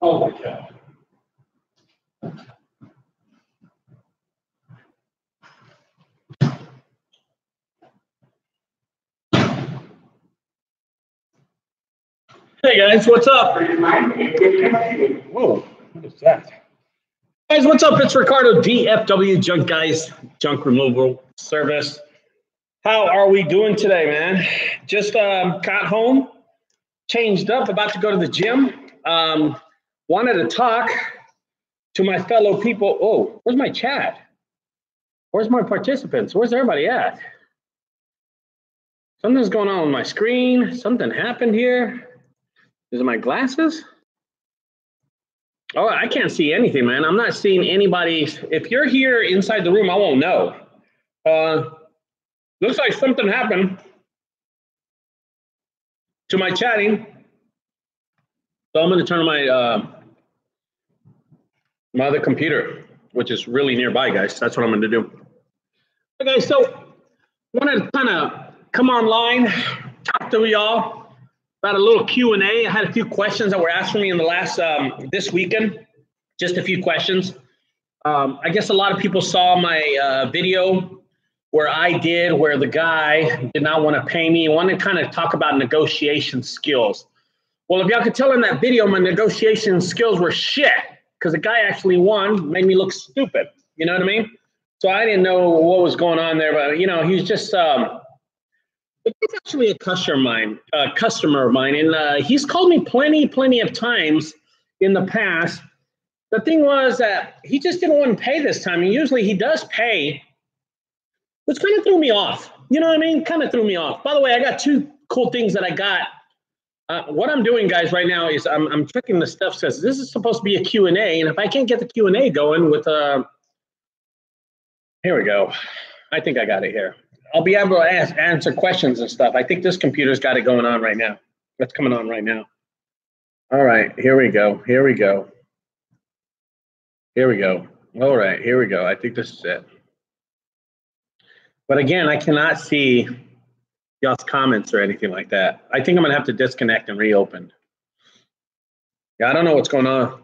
Holy cow. Hey guys, what's up? Whoa, what is that? Guys, what's up? It's Ricardo, DFW, Junk Guys, Junk Removal Service. How are we doing today, man? Just got home, changed up, about to go to the gym. Wanted to talk to my fellow people. Oh, where's my chat? Where's my participants? Where's everybody at? Something's going on with my screen. Something happened here. Is it my glasses? Oh, I can't see anything, man. I'm not seeing anybody. If you're here inside the room, I won't know. Looks like something happened to my chatting. So I'm going to turn on my my other computer, which is really nearby, guys. That's what I'm going to do. Okay, so I wanted to kind of come online, talk to y'all about a little Q&A. I had a few questions that were asked for me in the last, this weekend, just a few questions. I guess a lot of people saw my video where the guy did not want to pay me. I wanted to kind of talk about negotiation skills. Well, if y'all could tell in that video, my negotiation skills were shit because the guy actually won, made me look stupid. You know what I mean? So I didn't know what was going on there, but you know, he was just, it's actually a customer of mine, and he's called me plenty of times in the past. The thing was that he just didn't want to pay this time, and usually he does pay, which kind of threw me off. You know what I mean? Kind of threw me off. By the way, I got two cool things that I got. What I'm doing, guys, right now is I'm checking the stuff, because this is supposed to be a Q&A, and if I can't get the Q&A going with, here we go. I think I got it here. I'll be able to answer questions and stuff. I think this computer's got it going on right now. That's coming on right now. All right, here we go. Here we go. Here we go. All right, here we go. I think this is it. But again, I cannot see y'all's comments or anything like that. I think I'm gonna have to disconnect and reopen. Yeah, I don't know what's going on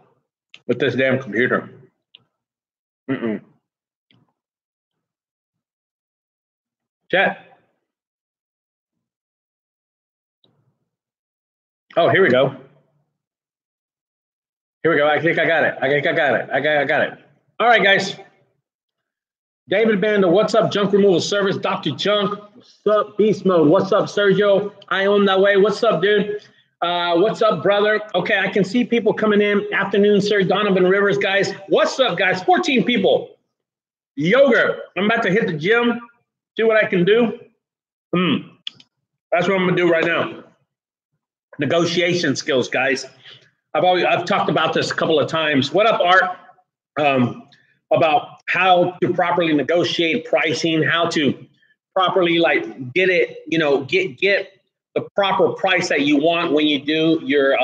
with this damn computer. Chat. Oh, here we go. Here we go. I think I got it. I got it. All right, guys. David Banda, what's up? Junk Removal Service. Dr. Junk, what's up? Beast Mode, what's up? Sergio, I own that way. What's up, dude? What's up, brother? Okay, I can see people coming in. Afternoon, sir. Donovan Rivers, guys. What's up, guys? 14 people. Yoga. I'm about to hit the gym. See what I can do. That's what I'm gonna do right now. Negotiation skills, guys. I've talked about this a couple of times. What up, Art? About how to properly negotiate pricing, how to properly get it, you know, get the proper price that you want when you do your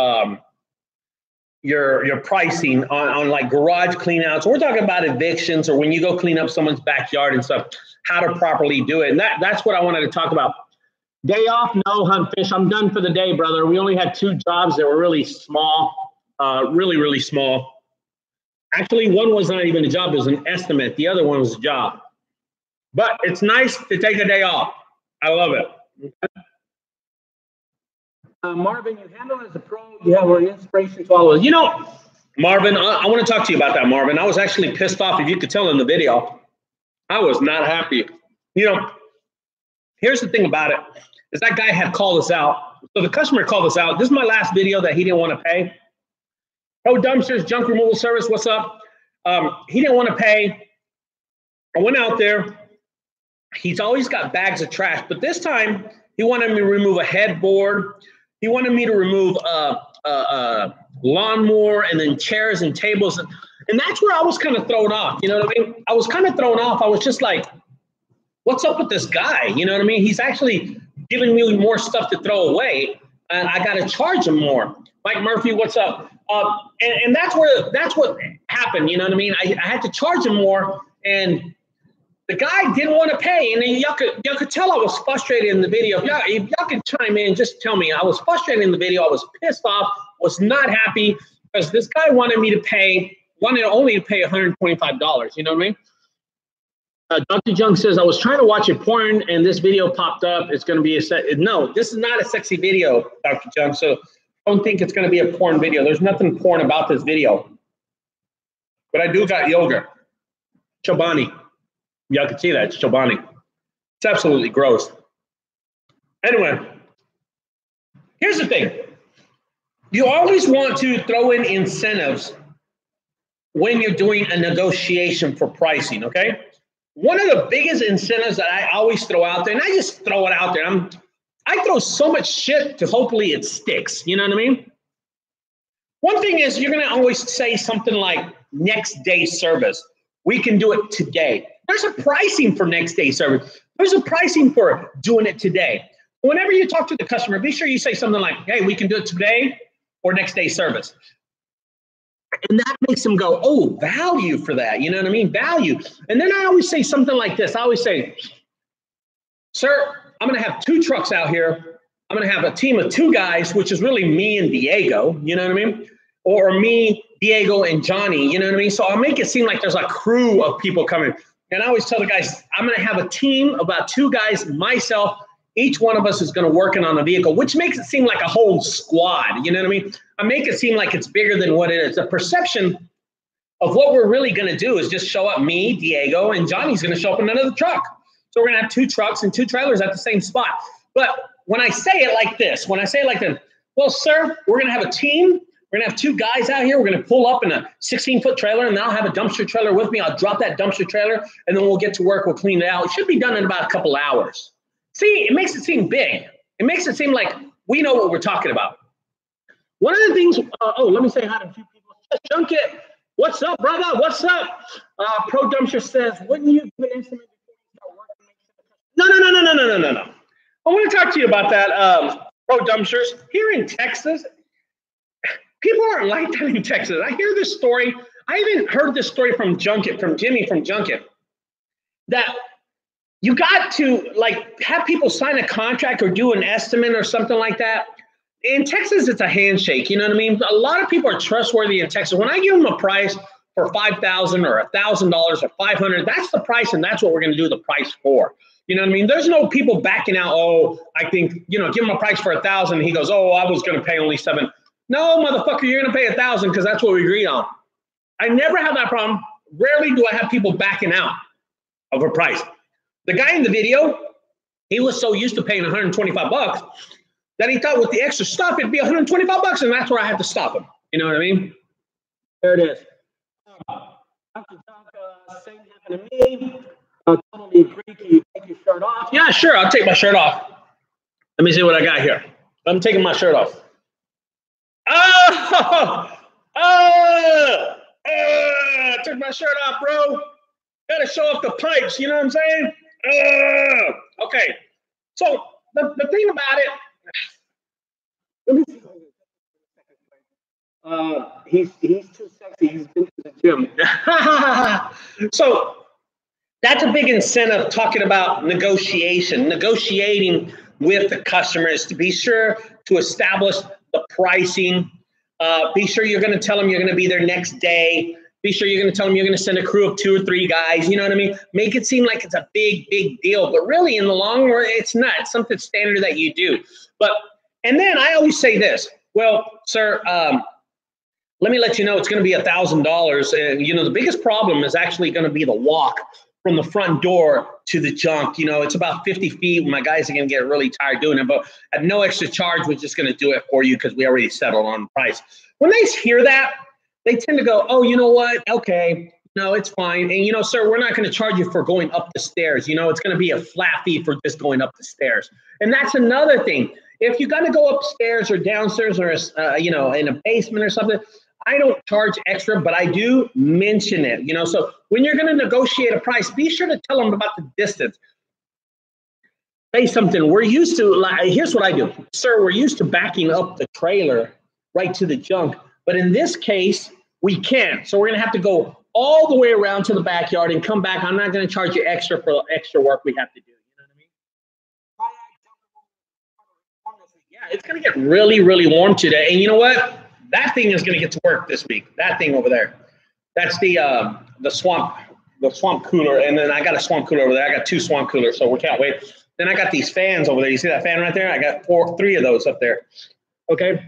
pricing on like garage cleanouts. We're talking about evictions, or when you go clean up someone's backyard and stuff, how to properly do it. And that's what I wanted to talk about. Day off? No, Huntfish. I'm done for the day, brother. We only had 2 jobs that were really small, really small. Actually, one was not even a job. It was an estimate. The other one was a job. But it's nice to take a day off. I love it. Okay. Marvin, you handle as a pro. You have an inspiration to all of us. You know, Marvin, I want to talk to you about that, Marvin. I was actually pissed off, if you could tell in the video. I was not happy. You know, here's the thing about it, is that guy had called us out. So the customer called us out. This is my last video that he didn't want to pay. Oh, Dumpsters, Junk Removal Service, what's up? He didn't want to pay. I went out there. He's always got bags of trash, but this time he wanted me to remove a headboard. He wanted me to remove a lawnmower, and then chairs and tables. And that's where I was kind of thrown off. You know what I mean? I was kind of thrown off. I was just like, what's up with this guy? You know what I mean? He's actually giving me more stuff to throw away, and I got to charge him more. Mike Murphy, what's up? And that's what happened. You know what I mean? I had to charge him more, and the guy didn't want to pay. And then y'all could tell I was frustrated in the video. If y'all could chime in, just tell me. I was frustrated in the video. I was pissed off, was not happy. because this guy wanted only to pay $125. You know what I mean? Dr. Junk says, I was trying to watch a porn and this video popped up. It's going to be no, this is not a sexy video, Dr. Junk. So don't think it's going to be a porn video. There's nothing porn about this video. But I do got yogurt. Chobani. Y'all can see that. It's Chobani. It's absolutely gross. Anyway, here's the thing. You always want to throw in incentives when you're doing a negotiation for pricing, okay? One of the biggest incentives that I always throw out there, and I just throw it out there. I throw so much shit to hopefully it sticks. You know what I mean? One thing is you're going to always say something like next day service. We can do it today. There's a pricing for next day service. There's a pricing for doing it today. Whenever you talk to the customer, be sure you say something like, hey, we can do it today or next day service. And that makes them go, oh, value for that. You know what I mean? Value. And then I always say something like this. I always say, sir, I'm going to have 2 trucks out here. I'm going to have a team of 2 guys, which is really me and Diego. You know what I mean? Or me, Diego, and Johnny. You know what I mean? So I'll make it seem like there's a crew of people coming. And I always tell the guys, I'm going to have a team of about 2 guys, myself. Each one of us is going to work on a vehicle, which makes it seem like a whole squad. You know what I mean? I make it seem like it's bigger than what it is. The perception of what we're really going to do is just show up me, Diego, and Johnny's going to show up in another truck. So we're going to have 2 trucks and 2 trailers at the same spot. But when I say it like this, well, sir, we're going to have a team. We're going to have 2 guys out here. We're going to pull up in a 16-foot trailer, and I'll have a dumpster trailer with me. I'll drop that dumpster trailer, and then we'll get to work. We'll clean it out. It should be done in about a couple hours. See, it makes it seem big. It makes it seem like we know what we're talking about. One of the things, let me say hi to a few people. Junket, what's up, brother? What's up? Pro Dumpster says, wouldn't you give an estimate before you start working? No. I want to talk to you about that, Pro Dumpsters. Here in Texas, people aren't like that in Texas. I hear this story. I even heard this story from Junket, from Jimmy from Junket, that you got to like have people sign a contract or do an estimate or something like that. In Texas, it's a handshake. You know what I mean? A lot of people are trustworthy in Texas. When I give them a price for $5,000 or $1,000 or $500, that's the price, and that's what we're going to do the price for. You know what I mean? There's no people backing out. Oh, I think, give him a price for $1,000. And he goes, oh, I was going to pay only $7,000. No, motherfucker, you're going to pay $1,000 because that's what we agreed on. I never have that problem. Rarely do I have people backing out of a price. The guy in the video, he was so used to paying $125 that he thought with the extra stuff, it'd be $125, and that's where I had to stop him. You know what I mean? There it is. Dr. Junk, same happened to me. Totally agree. Can you take your shirt off? Yeah, sure. I'll take my shirt off. Let me see what I got here. I'm taking my shirt off. Took my shirt off, bro. Got to show off the pipes. You know what I'm saying? Okay. So the thing about it, let me see. He's too sexy. He's been to the gym. So that's a big incentive talking about negotiating with the customers to be sure to establish the pricing. Be sure you're going to tell them you're going to be there next day. Be sure you're going to tell them you're going to send a crew of 2 or 3 guys. You know what I mean? Make it seem like it's a big deal. But really, in the long run, it's not. It's something standard that you do. And then I always say this. Well, sir, let me let you know it's going to be $1,000. And, the biggest problem is actually going to be the walk from the front door to the junk. It's about 50 feet. My guys are going to get really tired doing it. But at no extra charge, we're just going to do it for you because we already settled on the price. When they hear that, they tend to go, oh, you know what? Okay, no, it's fine. And, sir, we're not going to charge you for going up the stairs. It's going to be a flat fee for just going up the stairs. And that's another thing. If you're going to go upstairs or downstairs or, in a basement or something, I don't charge extra, but I do mention it. So when you're going to negotiate a price, be sure to tell them about the distance. Say something. We're used to, here's what I do. Sir, we're used to backing up the trailer right to the junk. But in this case, we can't. So we're going to have to go all the way around to the backyard and come back. I'm not going to charge you extra for extra work we have to do. You know what I mean? Yeah, it's going to get really, really warm today. And you know what? That thing is going to get to work this week. That thing over there. That's the swamp cooler. And then I got a swamp cooler over there. I got 2 swamp coolers, so we can't wait. Then I got these fans over there. You see that fan right there? I got 3 of those up there. Okay.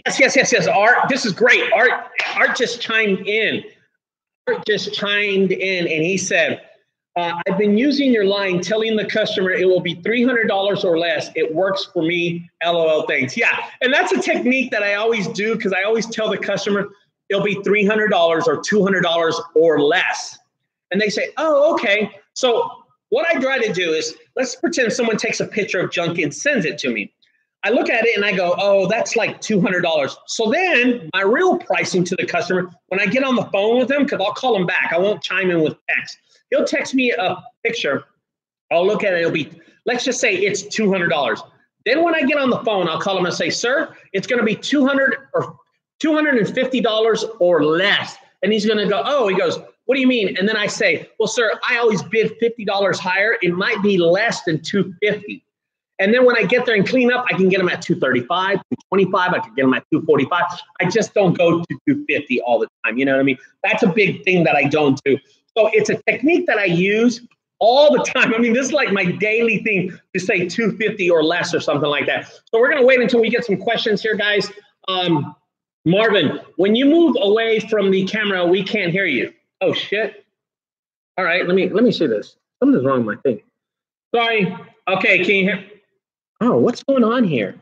Yes. Art, this is great. Art just chimed in. And he said, I've been using your line telling the customer it will be $300 or less. It works for me. LOL, thanks. Yeah, and that's a technique that I always do because I always tell the customer it'll be $300 or $200 or less. And they say, oh, okay. So what I try to do is, let's pretend someone takes a picture of junk and sends it to me. I look at it and I go, oh, that's like $200. So then my real pricing to the customer, when I get on the phone with them, because I'll call them back, I won't chime in with text. He'll text me a picture. I'll look at it. It'll be, let's just say it's $200. Then when I get on the phone, I'll call him and say, sir, it's going to be $200 or $250 or less. And he's going to go, oh, he goes, what do you mean? And then I say, well, sir, I always bid $50 higher. It might be less than $250. And then when I get there and clean up, I can get them at $235, $225. I can get them at $245. I just don't go to $250 all the time. You know what I mean? That's a big thing that I don't do. So it's a technique that I use all the time. I mean, this is like my daily thing to say $250 or less or something like that. So we're going to wait until we get some questions here, guys. Marvin, when you move away from the camera, we can't hear you. Oh, shit. All right, let me see this. Something's wrong with my thing. Sorry. Okay, can you hear? Oh, what's going on here?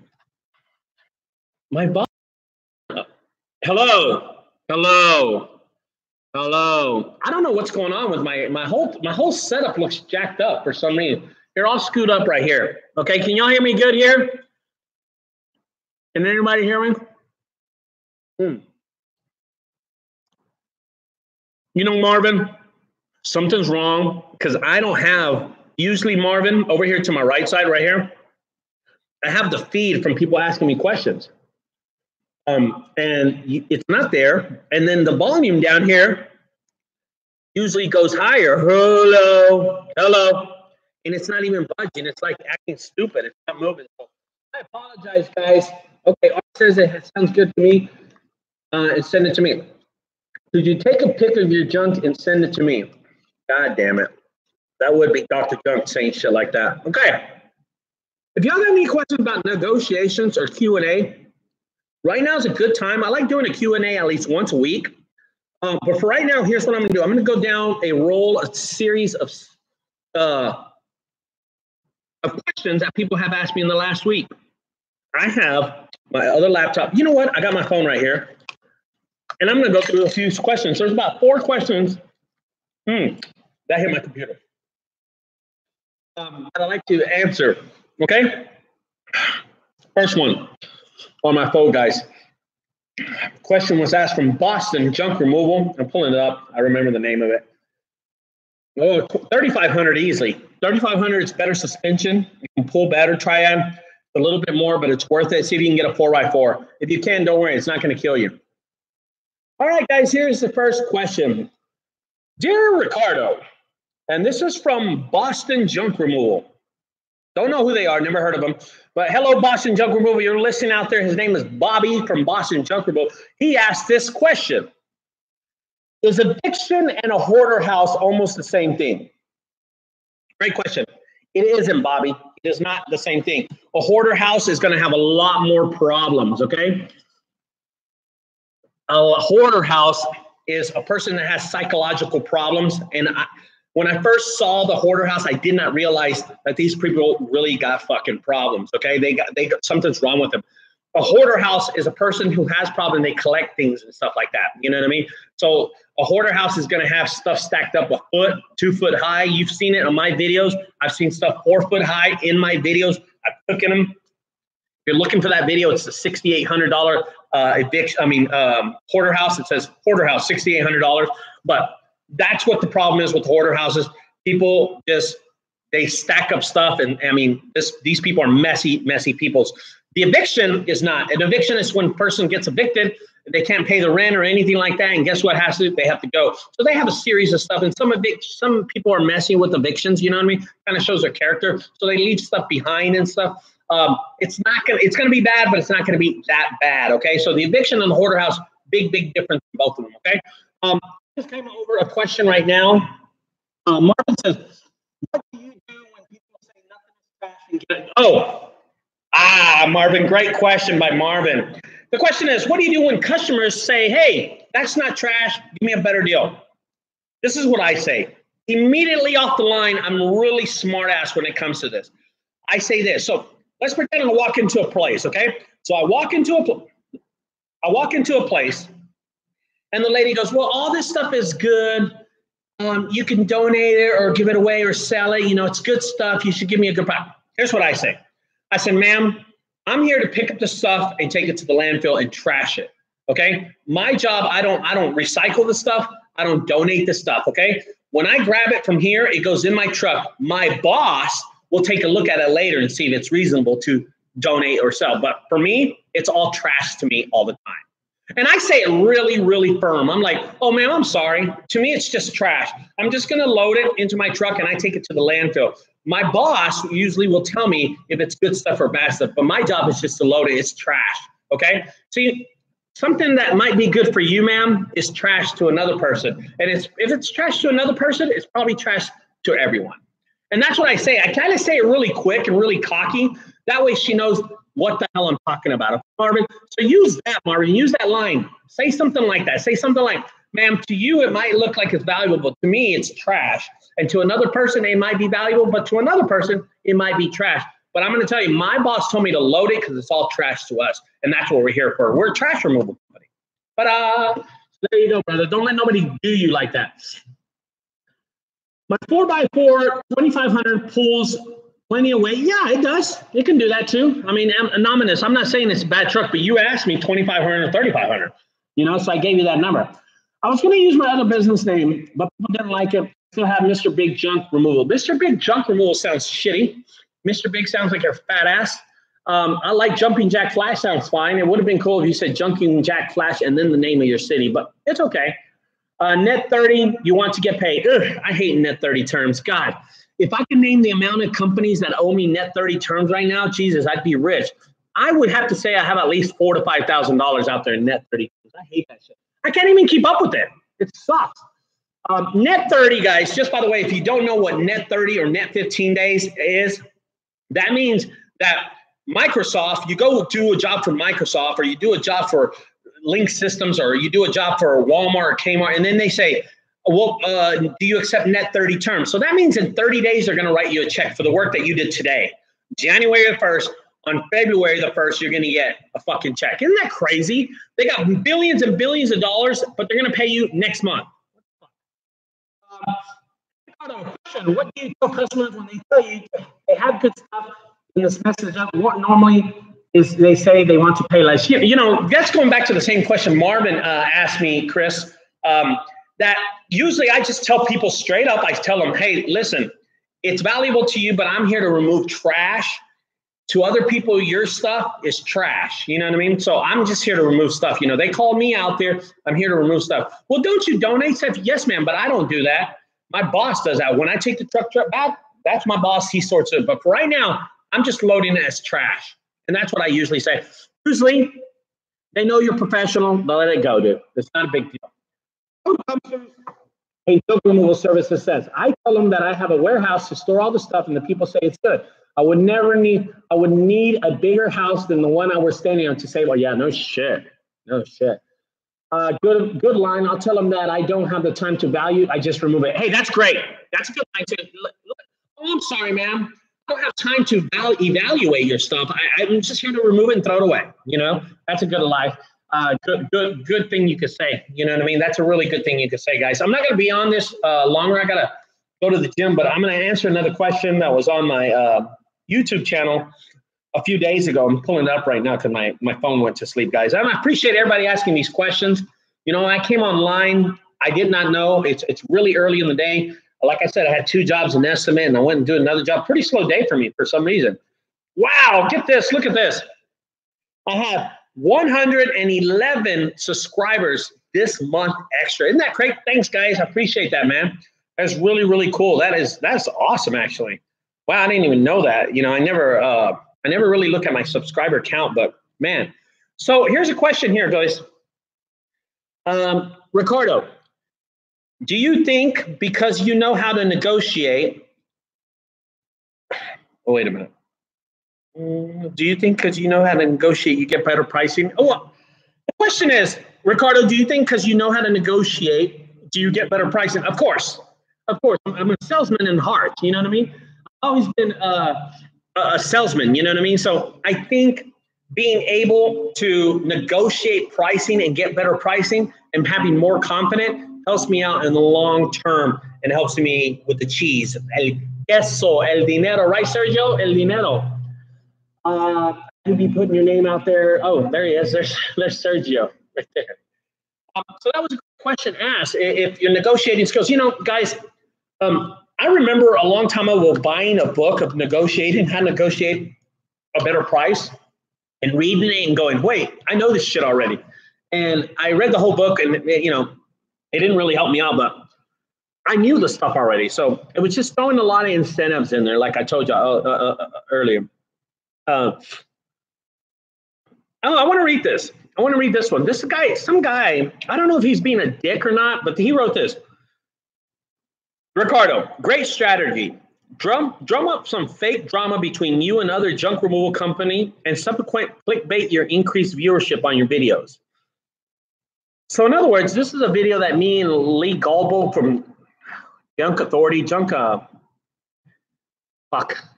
My boss. Hello. I don't know what's going on with my whole setup looks jacked up for some reason. You're all screwed up right here. Okay, can y'all hear me good here? Can anybody hear me? You know, Marvin, something's wrong because I don't have, usually Marvin, over here to my right side right here, I have the feed from people asking me questions. And it's not there. And then the volume down here usually goes higher. Hello. And it's not even budging. It's like acting stupid. It's not moving. So I apologize, guys. Okay, Art says it sounds good to me. And send it to me. Could you take a pic of your junk and send it to me? God damn it. That would be Dr. Junk saying shit like that. Okay. If y'all have any questions about negotiations or Q&A, right now is a good time. I like doing a Q&A at least once a week. But for right now, here's what I'm going to do. I'm going to go down a series of questions that people have asked me in the last week. I have my other laptop. You know what? I got my phone right here. And I'm going to go through a few questions. There's about 4 questions. That hit my computer. That I like to answer. Okay? First one on my phone, guys. Question was asked from Boston Junk Removal. I'm pulling it up. I remember the name of it. Oh, 3,500 easily. 3,500 is better suspension. You can pull better. Triad a little bit more, but it's worth it. See if you can get a 4x4. If you can, don't worry. It's not going to kill you. All right, guys, here's the first question. Dear Ricardo, and this is from Boston Junk Removal. Don't know who they are, never heard of them. But hello, Boston Junk Removal. You're listening out there. His name is Bobby from Boston Junk Removal. He asked this question. Is eviction and a hoarder house almost the same thing? Great question. It isn't, Bobby. It is not the same thing. A hoarder house is going to have a lot more problems, okay? A hoarder house is a person that has psychological problems. And when I first saw the hoarder house, I did not realize that these people really got fucking problems, okay? They got something's wrong with them. A hoarder house is a person who has problems. They collect things and stuff like that. You know what I mean? So a hoarder house is going to have stuff stacked up a foot, 2 foot high. You've seen it on my videos. I've seen stuff 4 foot high in my videos. I've taken them. If you're looking for that video, it's the $6,800 hoarder house. It says hoarder house, $6,800. But that's what the problem is with hoarder houses. People they stack up stuff, and I mean, these people are messy people. The eviction is not. An eviction is when a person gets evicted, they can't pay the rent or anything like that, and guess what they have to go. So they have a series of stuff, and some people are messing with evictions, you know what I mean? Kind of shows their character. So they leave stuff behind and stuff. It's going to be bad, but it's not going to be that bad. Okay. So the eviction and the hoarder house, big difference in both of them. Okay. Just came over a question right now. Marvin says, what do you do when people say nothing is trash? Marvin, great question by Marvin. The question is, what do you do when customers say, hey, that's not trash, give me a better deal? This is what I say. Immediately off the line, I'm really smart ass when it comes to this. I say this. So let's pretend I walk into a place, okay? So I walk into a place, and the lady goes, well, all this stuff is good. You can donate it or give it away or sell it. You know, it's good stuff. You should give me a good price. Here's what I say. I said, ma'am, I'm here to pick up the stuff and take it to the landfill and trash it. Okay. My job, I don't recycle the stuff. I don't donate the stuff. Okay. When I grab it from here, it goes in my truck. My boss will take a look at it later and see if it's reasonable to donate or sell. But for me, it's all trash to me all the time. And I say it really, really firm. I'm like, oh, man, I'm sorry. To me, it's just trash. I'm just going to load it into my truck and I take it to the landfill. My boss usually will tell me if it's good stuff or bad stuff, but my job is just to load it. It's trash. Okay. See, something that might be good for you, ma'am, is trash to another person. And if it's trash to another person, it's probably trash to everyone. And that's what I say. I kind of say it really quick and really cocky. That way she knows what the hell I'm talking about. Marvin, so use that, Marvin. Use that line. Say something like that. Say something like, ma'am, to you, it might look like it's valuable, but to me, it's trash. And to another person, it might be valuable, but to another person, it might be trash. But I'm going to tell you, my boss told me to load it because it's all trash to us. And that's what we're here for. We're a trash removal company. But there you go, brother. Don't let nobody do you like that. My 4x4 2500 pulls plenty of weight. Yeah, it does. It can do that too. I mean, I'm anonymous. I'm not saying it's a bad truck, but you asked me 2500 or 3500. You know, so I gave you that number. I was going to use my other business name, but people didn't like it. Still have Mr. Big Junk Removal. Mr. Big Junk Removal sounds shitty. Mr. Big sounds like you're fat ass. I like Jumping Jack Flash sounds fine. It would have been cool if you said Jumping Jack Flash and then the name of your city, but it's okay. Net 30, you want to get paid. Ugh, I hate net 30 terms. God, if I can name the amount of companies that owe me net 30 terms right now, Jesus, I'd be rich. I would have to say I have at least $4,000 to $5,000 out there in net 30. I hate that shit. I can't even keep up with it. It sucks. Net 30, guys, just by the way, if you don't know what net 30 or net 15 days is, that means that Microsoft, you go do a job for Microsoft or you do a job for Link Systems or you do a job for Walmart or Kmart, and then they say, well, do you accept net 30 terms? So that means in 30 days, they're going to write you a check for the work that you did today. January the 1st, on February the 1st, you're going to get a fucking check. Isn't that crazy? They got billions and billions of dollars, but they're going to pay you next month. What do you tell customers when they tell you they have good stuff in this message? What normally is they say they want to pay less? You know, that's going back to the same question Marvin asked me, Chris, that usually I just tell people straight up. I tell them, hey, listen, it's valuable to you, but I'm here to remove trash. To other people, your stuff is trash. You know what I mean? So I'm just here to remove stuff. You know, they call me out there. I'm here to remove stuff. Well, don't you donate stuff? Yes, ma'am, but I don't do that. My boss does that. When I take the truck back, that's my boss. He sorts it. But for right now, I'm just loading it as trash. And that's what I usually say. Usually, they know you're professional. They'll let it go, dude. It's not a big deal. Hey, Junk Removal Services says, I tell them that I have a warehouse to store all the stuff, and the people say it's good. I would need a bigger house than the one I was standing on to say, well, yeah, no shit. No shit. Good line. I'll tell them that I don't have the time to value. I just remove it. Hey, that's great. That's a good line too. Oh, I'm sorry, ma'am. I don't have time to evaluate your stuff. I'm just here to remove it and throw it away. You know, that's a good line. Good thing you could say. You know what I mean? That's a really good thing you could say, guys. I'm not going to be on this longer. I got to go to the gym, but I'm going to answer another question that was on my YouTube channel a few days ago. I'm pulling it up right now because my phone went to sleep, guys. I appreciate everybody asking these questions. You know, I came online. I did not know. It's really early in the day. Like I said, I had 2 jobs in estimate, and I went and do another job. Pretty slow day for me for some reason. Wow, get this. Look at this. I have 111 subscribers this month extra. Isn't that great? Thanks, guys. I appreciate that, man. That's really, really cool. That's awesome, actually. Wow, I didn't even know that. You know, I never I never really look at my subscriber count, but man. So here's a question here, guys. Ricardo, do you think because you know how to negotiate, oh, wait a minute. Do you think because you know how to negotiate, you get better pricing? Oh, well, the question is, Ricardo, do you think because you know how to negotiate, do you get better pricing? Of course. Of course. I'm a salesman in heart. You know what I mean? I've always been a salesman. You know what I mean? So I think being able to negotiate pricing and get better pricing and having more confident helps me out in the long term and helps me with the cheese. El queso, el dinero, right, Sergio? El dinero. You'd be putting your name out there. Oh, there he is. There's Sergio right there. So that was a good question asked. If your negotiating skills, you know, guys, I remember a long time ago buying a book of negotiating, how to negotiate a better price, and reading it and going, wait, I know this shit already. And I read the whole book, and you know, it didn't really help me out, but I knew the stuff already. So it was just throwing a lot of incentives in there, like I told you earlier. I want to read this. I want to read this one. This guy, some guy, I don't know if he's being a dick or not, but he wrote this. Ricardo, great strategy. Drum up some fake drama between you and other junk removal company and subsequent clickbait your increased viewership on your videos. So in other words, this is a video that me and Lee Galbo from Junk Authority,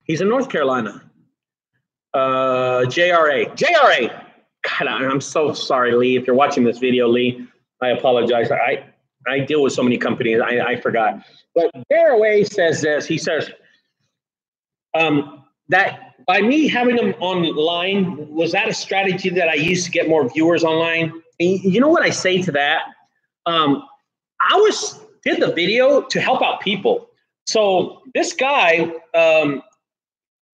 he's in North Carolina. JRA. God, I'm so sorry, Lee. If you're watching this video, Lee, I apologize. I deal with so many companies. I forgot. But JRA says this. He says that by me having them online, was that a strategy that I used to get more viewers online? And you know what I say to that? I did the video to help out people. So this guy,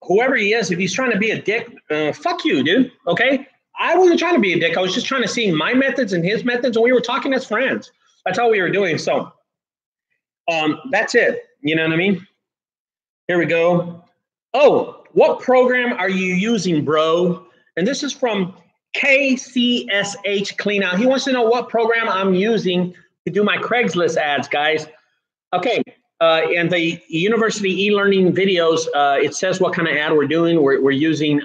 whoever he is, if he's trying to be a dick, fuck you, dude. Okay? I wasn't trying to be a dick. I was just trying to see my methods and his methods, and we were talking as friends. That's all we were doing. So that's it. You know what I mean? Here we go. Oh, what program are you using, bro? And this is from KCSH Cleanout. He wants to know what program I'm using to do my Craigslist ads, guys. Okay. And the university e-learning videos, it says what kind of ad we're doing. We're using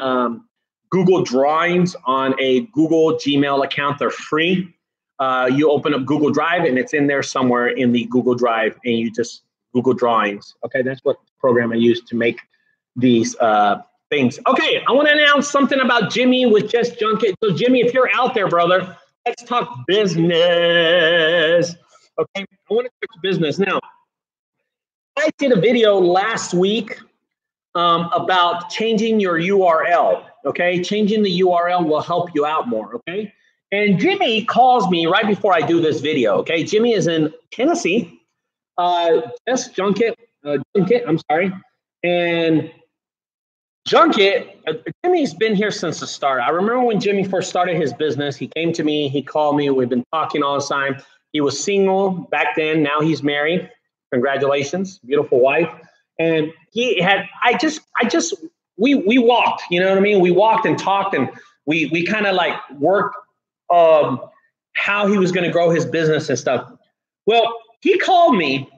Google Drawings on a Google Gmail account. They're free. You open up Google Drive, and it's in there somewhere in the Google Drive, and you just Google Drawings. Okay, that's what program I use to make these things. Okay, I want to announce something about Jimmy with Just Junket. So Jimmy, if you're out there, brother, let's talk business. Okay, I want to talk business now. I did a video last week about changing your URL, okay? Changing the URL will help you out more, okay? And Jimmy calls me right before I do this video, okay? Jimmy is in Tennessee, Junket, I'm sorry. And Junket, Jimmy's been here since the start. I remember when Jimmy first started his business, he came to me, he called me, we've been talking all the time. He was single back then, now he's married. Congratulations, beautiful wife. And he had, we walked, you know what I mean? We walked and talked, and we kind of like worked how he was going to grow his business and stuff. Well, he called me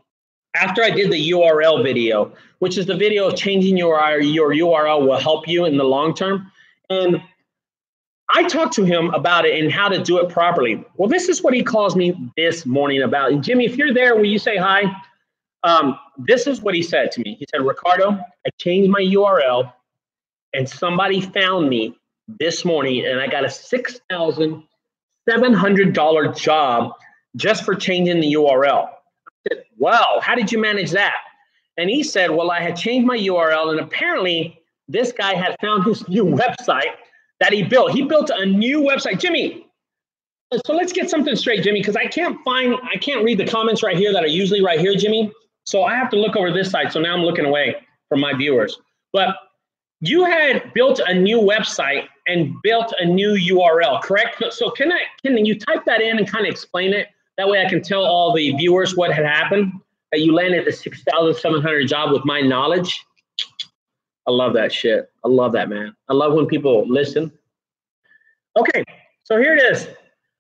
after I did the URL video, which is the video of changing your URL will help you in the long term. And I talked to him about it and how to do it properly. Well, this is what he calls me this morning about. And Jimmy, if you're there, will you say hi? This is what he said to me. He said, Ricardo, I changed my URL and somebody found me this morning and I got a $6,700 job just for changing the URL. I said, wow, how did you manage that? And he said, well, I had changed my URL and apparently this guy had found his new website that he built. He built a new website. Jimmy, so let's get something straight, Jimmy, because I can't read the comments right here that are usually right here, Jimmy. So I have to look over this side. So now I'm looking away from my viewers. But you had built a new website and built a new URL, correct? So can you type that in and kind of explain it? That way I can tell all the viewers what had happened, that you landed the $6,700 job with my knowledge. I love that shit. I love that, man. I love when people listen. Okay, so here it is.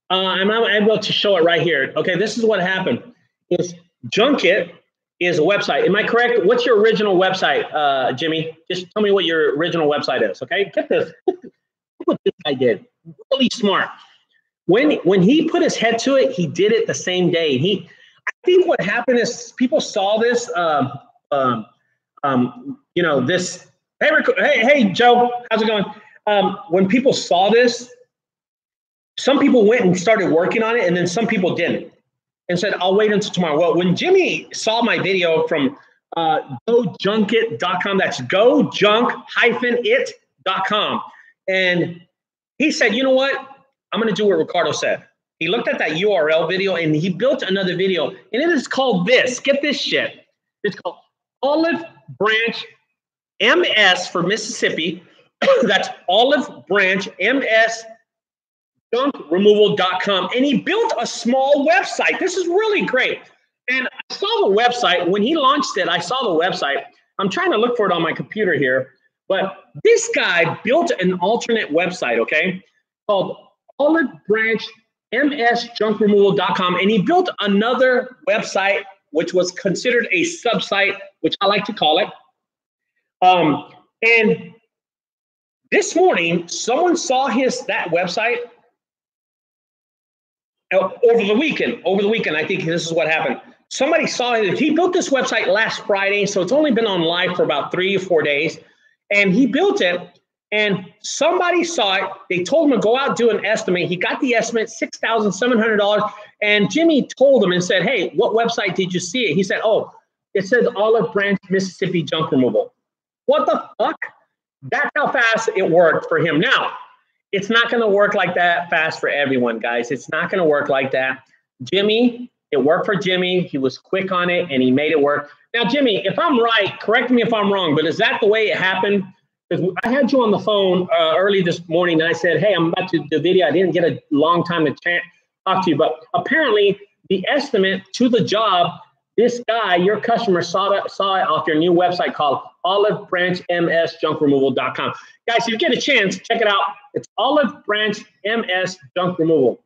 I'm able to show it right here. Okay, this is what happened. Is Junket is a website. Am I correct? What's your original website, Jimmy? Just tell me what your original website is, okay? Get this. Look what this guy did. Really smart. When he put his head to it, he did it the same day. I think what happened is people saw this, you know, this. Hey, Joe, how's it going? When people saw this, some people went and started working on it, and then some people didn't and said, I'll wait until tomorrow. Well, when Jimmy saw my video from gojunket.com, that's gojunk-it.com, and he said, you know what? I'm going to do what Ricardo said. He looked at that URL video, and he built another video, and it is called this. Get this shit. It's called Olive Branch MS for Mississippi. That's Olive Branch MS junkremoval.com, and he built a small website. This is really great. And I saw the website when he launched it. I saw the website. I'm trying to look for it on my computer here, but this guy built an alternate website, okay, called Olive Branch MS junkremoval.com, and he built another website which was considered a sub-site, which I like to call it. And this morning, someone saw that website. Over the weekend, I think this is what happened. Somebody saw it. He built this website last Friday, so it's only been on live for about 3 or 4 days. And he built it, and somebody saw it. They told him to go out and do an estimate. He got the estimate, $6,700. And Jimmy told him and said, hey, what website did you see it? He said, oh, it says Olive Branch, Mississippi Junk Removal. What the fuck? That's how fast it worked for him. Now, it's not going to work like that fast for everyone, guys. It's not going to work like that. Jimmy, it worked for Jimmy. He was quick on it, and he made it work. Now, Jimmy, if I'm right, correct me if I'm wrong, but is that the way it happened? Because I had you on the phone early this morning, and I said, hey, I'm about to do the video. I didn't get a long time to talk to you, but apparently the estimate to the job, this guy, your customer, saw it off your new website called olivebranchmsjunkremoval.com. Guys, if you get a chance, check it out. It's Olive Branch MS Junk Removal.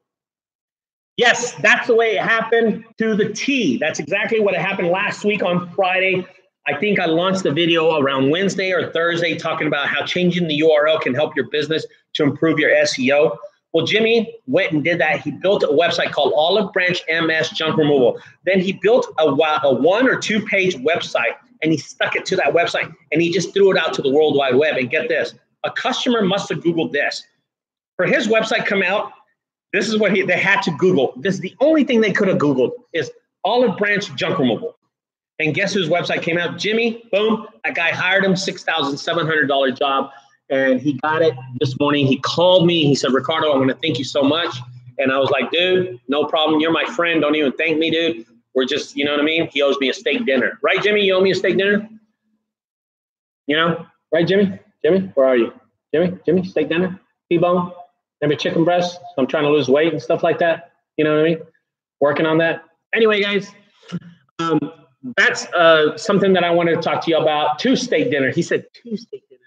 Yes, that's the way it happened to the T. That's exactly what happened last week on Friday. I think I launched the video around Wednesday or Thursday talking about how changing the URL can help your business to improve your SEO. Well, Jimmy went and did that. He built a website called Olive Branch MS Junk Removal. Then he built a 1 or 2 page website, and he stuck it to that website, and he just threw it out to the World Wide Web. And get this, a customer must have Googled this. For his website come out, this is what they had to Google. This is the only thing they could have Googled is Olive Branch Junk Removal. And guess whose website came out? Jimmy, boom, that guy hired him, $6,700 job. And he got it this morning. He called me. He said, Ricardo, I want to thank you so much. And I was like, dude, no problem. You're my friend. Don't even thank me, dude. We're just, you know what I mean? He owes me a steak dinner. Right, Jimmy? You owe me a steak dinner? You know? Right, Jimmy? Jimmy, where are you? Jimmy, steak dinner? T-bone? Maybe chicken breast? I'm trying to lose weight and stuff like that. You know what I mean? Working on that. Anyway, guys, that's something that I wanted to talk to you about. 2 steak dinner. He said 2 steak dinner.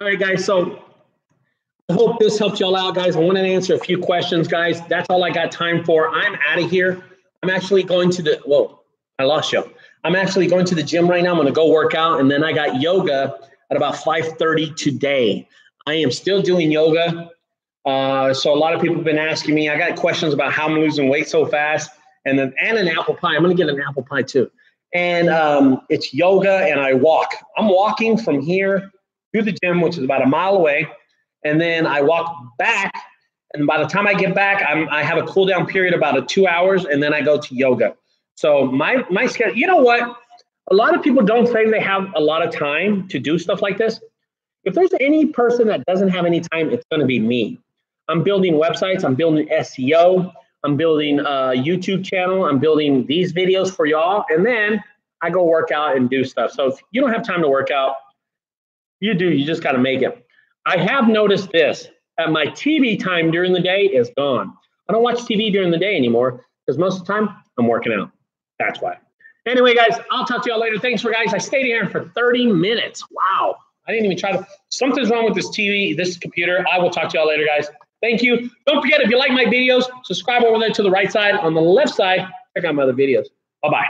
All right, guys. So I hope this helps y'all out, guys. I wanted to answer a few questions, guys. That's all I got time for. I'm out of here. I'm actually going to the, whoa, I lost you. I'm actually going to the gym right now. I'm going to go work out, and then I got yoga at about 5:30 today. I am still doing yoga. So a lot of people have been asking me. I got questions about how I'm losing weight so fast, and an apple pie. I'm going to get an apple pie too. And it's yoga, and I walk. I'm walking from here to the gym, which is about a mile away, and then I walk back. And by the time I get back, I have a cool down period about 2 hours, and then I go to yoga. So my schedule. You know what? A lot of people don't say they have a lot of time to do stuff like this. If there's any person that doesn't have any time, it's going to be me. I'm building websites. I'm building SEO. I'm building a YouTube channel. I'm building these videos for y'all. And then I go work out and do stuff. So if you don't have time to work out, you do. You just got to make it. I have noticed this. That my TV time during the day is gone. I don't watch TV during the day anymore because most of the time I'm working out. That's why. Anyway, guys, I'll talk to y'all later. Thanks for guys. I stayed here for 30 minutes. Wow. I didn't even try to. Something's wrong with this TV, this computer. I will talk to y'all later, guys. Thank you. Don't forget, if you like my videos, subscribe over there to the right side. On the left side, check out my other videos. Bye-bye.